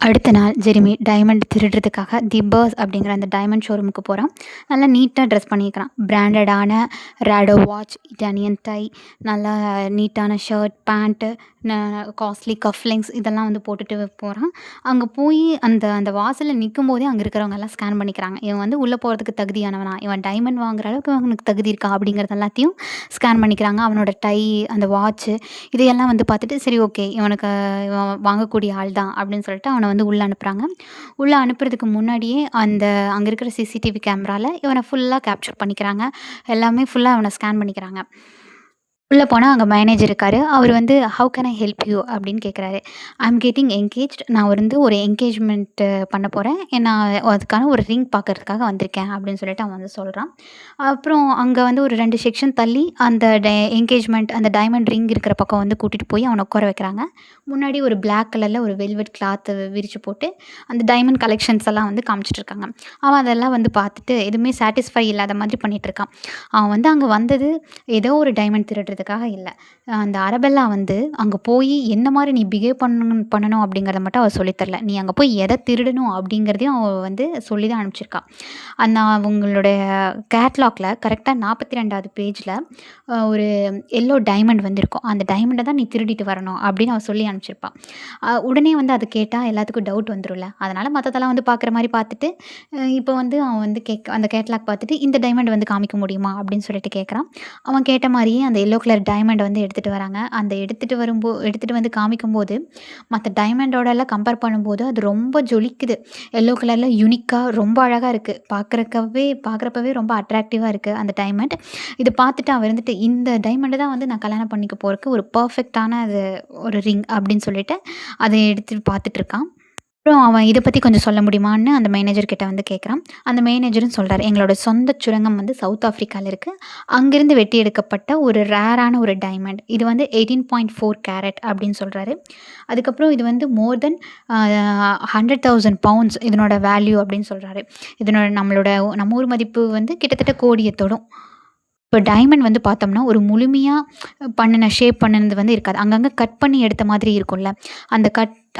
அடுத்த நாள் Jeremy diamond திருடுறதுக்காக தி பர்ஸ் அப்படிங்கிற அந்த டைமண்ட் ஷோரூமுக்கு போகிறான். நல்லா நீட்டாக ட்ரெஸ் பண்ணியிருக்கிறான். பிராண்டடான ரேடோ வாட்ச், இட்டாலியன் டை, நல்லா நீட்டான ஷர்ட், பேண்ட்டு, காஸ்ட்லி கஃப்லிங்ஸ் இதெல்லாம் வந்து போட்டுட்டு போகிறான். அங்கே போய் அந்த அந்த வாசலில் நிற்கும் போதே அங்கே இருக்கிறவங்க எல்லாம் ஸ்கேன் பண்ணிக்கிறாங்க. இவன் வந்து உள்ளே போகிறதுக்கு தகுதியானவனா, இவன் டைமண்ட் வாங்குற அளவுக்கு அவனுக்கு தகுதி இருக்கா அப்படிங்கிறது எல்லாத்தையும் ஸ்கேன் பண்ணிக்கிறாங்க. அவனோட டை, அந்த வாட்ச்சு இதையெல்லாம் வந்து பார்த்துட்டு சரி ஓகே இவன் வாங்கக்கூடிய ஆள் தான் அப்படின்னு சொல்லிட்டு அவனை வந்து உள்ளே அனுப்புகிறாங்க. உள்ளே அனுப்புறதுக்கு முன்னாடியே அங்கே இருக்கிற சிசிடிவி கேமராவில் இவனை ஃபுல்லாக கேப்சர் பண்ணிக்கிறாங்க. எல்லாமே ஃபுல்லாக அவனை ஸ்கேன் பண்ணிக்கிறாங்க. உள்ளே போனால் அங்கே மேனேஜர் இருக்கார். அவர் வந்து how can I help you அப்படின்னு கேட்குறாரு. ஐ எம் கெட்டிங் என்கேஜ்ட், நான் வந்து ஒரு என்கேஜ்மெண்ட்டு பண்ண போகிறேன், நான் அதுக்கான ஒரு ரிங் பார்க்கறதுக்காக வந்திருக்கேன் அப்படின்னு சொல்லிட்டு அவன் வந்து சொல்கிறான். அப்புறம் அங்கே வந்து ஒரு 2 செக்ஷன் தள்ளி அந்த என்கேஜ்மெண்ட் அந்த டைமண்ட் ரிங் இருக்கிற பக்கம் வந்து கூட்டிகிட்டு போய் அவனை உட்கார வைக்கிறாங்க. முன்னாடி ஒரு பிளாக் கலரில் ஒரு வெல்வெட் கிளாத்து விரித்து போட்டு அந்த டைமண்ட் கலெக்ஷன்ஸ் எல்லாம் வந்து காமிச்சிட்ருக்காங்க. அவன் அதெல்லாம் வந்து பார்த்துட்டு எதுவுமே சாட்டிஸ்ஃபை இல்லாத மாதிரி பண்ணிகிட்ருக்கான். அவன் வந்து அங்கே வந்தது ஏதோ ஒரு டைமண்ட் திருடுறதுக்காக இல்லை. அந்த அரபெல்லா வந்து அங்கே போய் என்ன மாதிரி நீ பிஹேவ் பண்ணணும் அப்படிங்கிறத மட்டும் அவள் சொல்லித்தரல. நீ அங்கே போய் எதை திருடணும் அப்படிங்கிறதையும் அவள் வந்து சொல்லி தான் அனுப்பிச்சிருக்கா. அந்த அவங்களுடைய கேட்லாகில் கரெக்டாக 42வது பேஜில் ஒரு எல்லோ டைமண்ட் வந்து இருக்கும். அந்த டைமண்டை தான் நீ திருடிட்டு வரணும் அப்படின்னு அவள் சொல்லி அனுப்பிச்சிருப்பாள். உடனே வந்து அதை கேட்டால் எல்லாத்துக்கும் டவுட் வந்துடும்ல. அதனால் மற்றதெல்லாம் வந்து பார்க்குற மாதிரி பார்த்துட்டு இப்போ வந்து அவன் வந்து அந்த கேட்லாக் பார்த்துட்டு இந்த டைமண்ட் வந்து காமிக்க முடியுமா அப்படின்னு சொல்லிட்டு கேட்குறான். அவன் கேட்ட மாதிரியே அந்த எல்லோ கலர் டைமண்ட் வந்து எடுத்துகிட்டு வராங்க. அந்த எடுத்துகிட்டு வந்து காமிக்கும்போது மற்ற டைமண்டோடெல்லாம் கம்பேர் பண்ணும்போது அது ரொம்ப ஜொலிக்குது. எல்லோ கலரில் யூனிக்காக ரொம்ப அழகாக இருக்குது. பார்க்குறப்பவே ரொம்ப அட்ராக்டிவாக இருக்குது அந்த டைமண்ட். இதை பார்த்துட்டு அவன் இருந்துட்டு இந்த டைமண்டை தான் வந்து நான் கல்யாணம் பண்ணிக்க போகிறதுக்கு ஒரு பர்ஃபெக்டான அது ஒரு ரிங் அப்படின்னு சொல்லிட்டு அதை எடுத்துகிட்டு பார்த்துட்ருக்கான். அப்புறம் அவன் இதை பற்றி கொஞ்சம் சொல்ல முடியுமான்னு அந்த மேனேஜர்கிட்ட வந்து கேட்குறான். அந்த மேனேஜரும் சொல்கிறார், எங்களோட சொந்த சுரங்கம் வந்து சவுத் ஆஃப்ரிக்காவில் இருக்குது. அங்கேருந்து வெட்டி எடுக்கப்பட்ட ஒரு ரேரான ஒரு டைமண்ட். இது வந்து 18.4 கேரட் அப்படின்னு சொல்கிறாரு. அதுக்கப்புறம் இது வந்து மோர் தென் 100,000 பவுண்ட்ஸ் இதனோட வேல்யூ அப்படின்னு சொல்கிறாரு. நம்ம ஊர் மதிப்பு வந்து கிட்டத்தட்ட கோடியை தொடும். இப்போ டைமண்ட் வந்து பார்த்தோம்னா ஒரு முழுமையாக ஷேப் பண்ணினது வந்து இருக்காது. அங்கங்கே கட் பண்ணி எடுத்த மாதிரி இருக்கும்ல.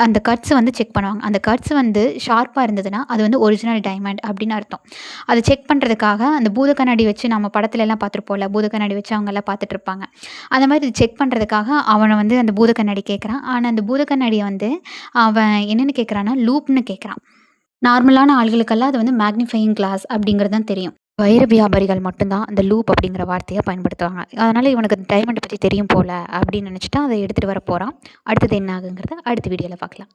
அந்த கட்ஸ் வந்து செக் பண்ணுவாங்க. அந்த கட்ஸ் வந்து ஷார்ப்பாக இருந்ததுன்னா அது வந்து ஒரிஜினல் டைமண்ட் அப்படின்னு அர்த்தம். அதை செக் பண்ணுறதுக்காக அந்த பூத கண்ணாடி வச்சு நம்ம படத்துல எல்லாம் பார்த்துருப்போம்ல, பூத கண்ணாடி வச்சு அவங்கெல்லாம் பார்த்துட்ருப்பாங்க. அந்த மாதிரி செக் பண்ணுறதுக்காக அவனை வந்து அந்த பூத கண்ணாடி கேட்குறான். ஆனால் அந்த பூத கண்ணாடியை வந்து அவன் என்னென்னு கேட்குறான்னா லூப்னு கேட்குறான். நார்மலான ஆள்களுக்கெல்லாம் அது வந்து மேக்னிஃபையிங் கிளாஸ் அப்படிங்கிறது தான் தெரியும். வைர வியாபாரிகள் மட்டும்தான் அந்த லூப் அப்படிங்கிற வார்த்தையை பயன்படுத்துவாங்க. அதனால் இவனுக்கு டைமண்டை பற்றி தெரியும் போல் அப்படின்னு நினச்சிட்டு அதை எடுத்துகிட்டு வர போகிறான். அடுத்தது என்ன ஆகுங்கிறத அடுத்த வீடியோவில் பார்க்கலாம்.